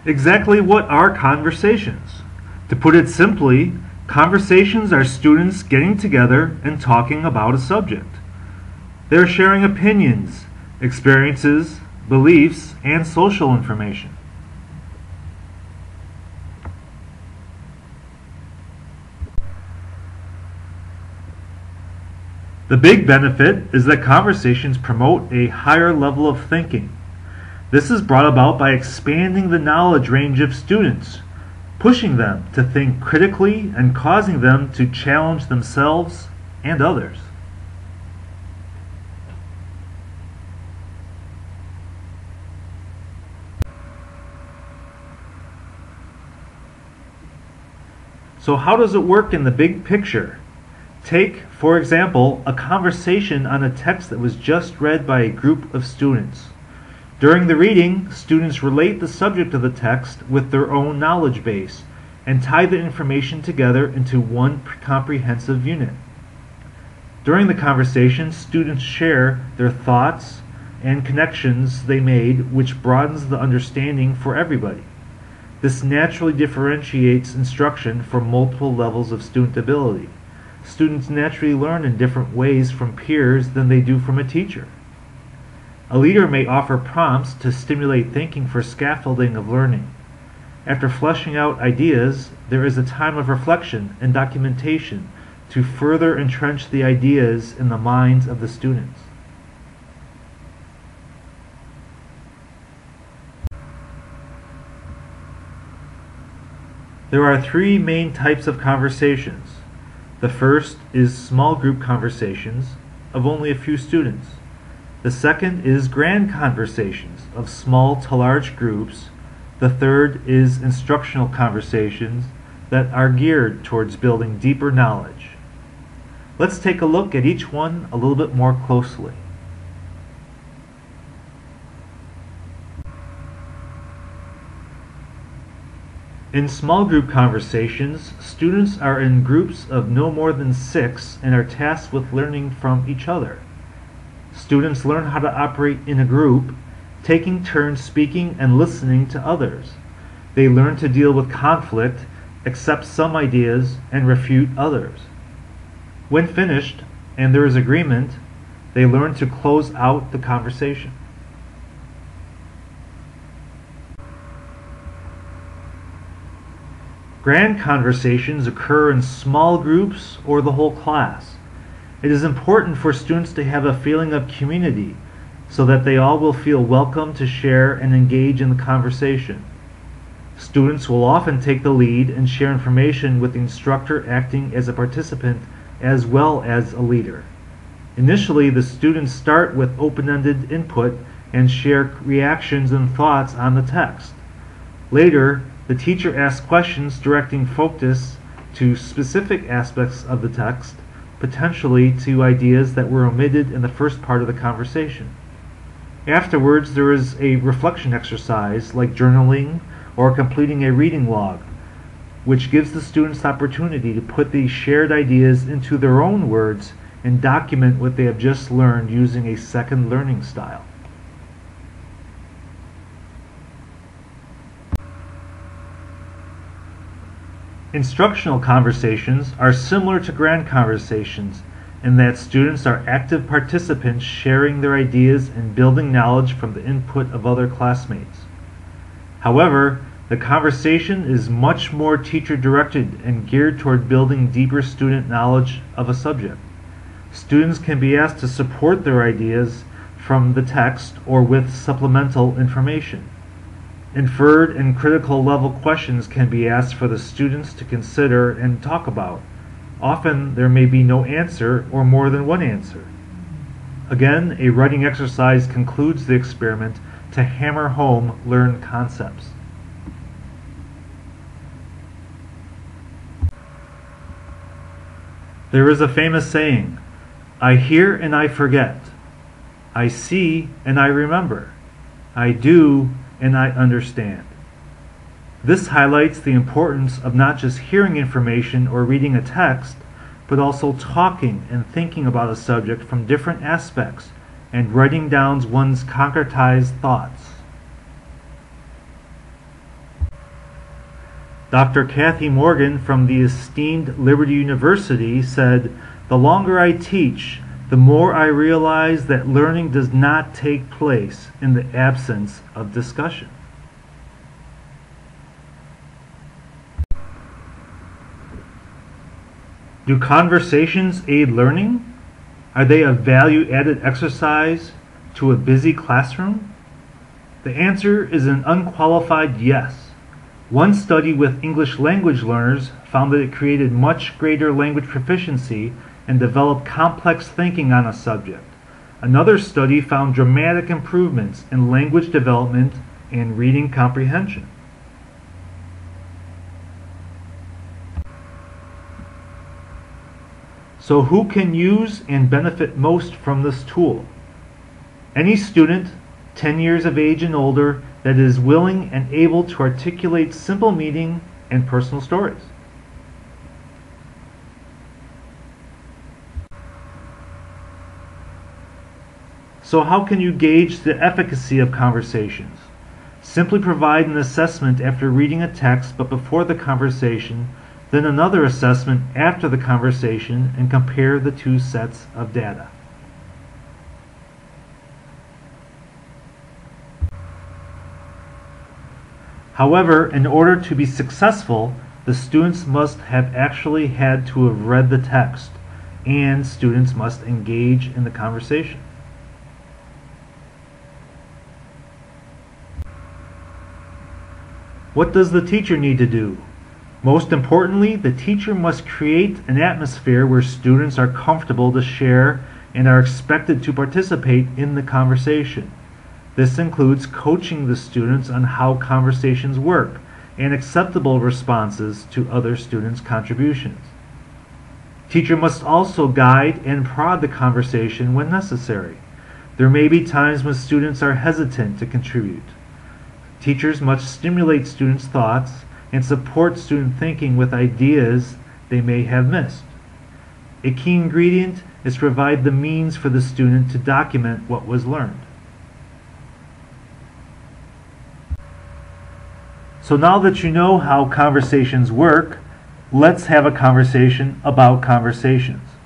Exactly what are conversations? To put it simply, conversations are students getting together and talking about a subject. They're sharing opinions, experiences, beliefs, and social information. The big benefit is that conversations promote a higher level of thinking. This is brought about by expanding the knowledge range of students, pushing them to think critically and causing them to challenge themselves and others. So how does it work in the big picture? Take, for example, a conversation on a text that was just read by a group of students. During the reading, students relate the subject of the text with their own knowledge base and tie the information together into one comprehensive unit. During the conversation, students share their thoughts and connections they made, which broadens the understanding for everybody. This naturally differentiates instruction for multiple levels of student ability. Students naturally learn in different ways from peers than they do from a teacher. A leader may offer prompts to stimulate thinking for scaffolding of learning. After fleshing out ideas, there is a time of reflection and documentation to further entrench the ideas in the minds of the students. There are three main types of conversations. The first is small group conversations of only a few students. The second is grand conversations of small to large groups. The third is instructional conversations that are geared towards building deeper knowledge. Let's take a look at each one a little bit more closely. In small group conversations, students are in groups of no more than 6 and are tasked with learning from each other. Students learn how to operate in a group, taking turns speaking and listening to others. They learn to deal with conflict, accept some ideas, and refute others. When finished, and there is agreement, they learn to close out the conversation. Grand conversations occur in small groups or the whole class. It is important for students to have a feeling of community so that they all will feel welcome to share and engage in the conversation. Students will often take the lead and share information with the instructor acting as a participant as well as a leader. Initially, the students start with open-ended input and share reactions and thoughts on the text. Later, the teacher asks questions directing focus to specific aspects of the text, potentially to ideas that were omitted in the first part of the conversation. Afterwards, there is a reflection exercise like journaling or completing a reading log, which gives the students the opportunity to put these shared ideas into their own words and document what they have just learned using a second learning style. Instructional conversations are similar to grand conversations in that students are active participants sharing their ideas and building knowledge from the input of other classmates. However, the conversation is much more teacher-directed and geared toward building deeper student knowledge of a subject. Students can be asked to support their ideas from the text or with supplemental information. Inferred and critical level questions can be asked for the students to consider and talk about. Often there may be no answer or more than one answer. Again, a writing exercise concludes the experiment to hammer home learned concepts. There is a famous saying, "I hear and I forget. I see and I remember. I do and I understand." This highlights the importance of not just hearing information or reading a text, but also talking and thinking about a subject from different aspects and writing down one's concretized thoughts. Dr. Kathy Morgan from the esteemed Liberty University said, "The longer I teach, the more I realize that learning does not take place in the absence of discussion." Do conversations aid learning? Are they a value-added exercise to a busy classroom? The answer is an unqualified yes. One study with English language learners found that it created much greater language proficiency and developed complex thinking on a subject. Another study found dramatic improvements in language development and reading comprehension. So who can use and benefit most from this tool? Any student 10 years of age and older that is willing and able to articulate simple meaning and personal stories. So how can you gauge the efficacy of conversations? Simply provide an assessment after reading a text but before the conversation, then another assessment after the conversation, and compare the two sets of data. However, in order to be successful, the students must have actually had to have read the text, and students must engage in the conversation. What does the teacher need to do? Most importantly, the teacher must create an atmosphere where students are comfortable to share and are expected to participate in the conversation. This includes coaching the students on how conversations work and acceptable responses to other students' contributions. Teacher must also guide and prod the conversation when necessary. There may be times when students are hesitant to contribute. Teachers must stimulate students' thoughts and support student thinking with ideas they may have missed. A key ingredient is to provide the means for the student to document what was learned. So now that you know how conversations work, let's have a conversation about conversations.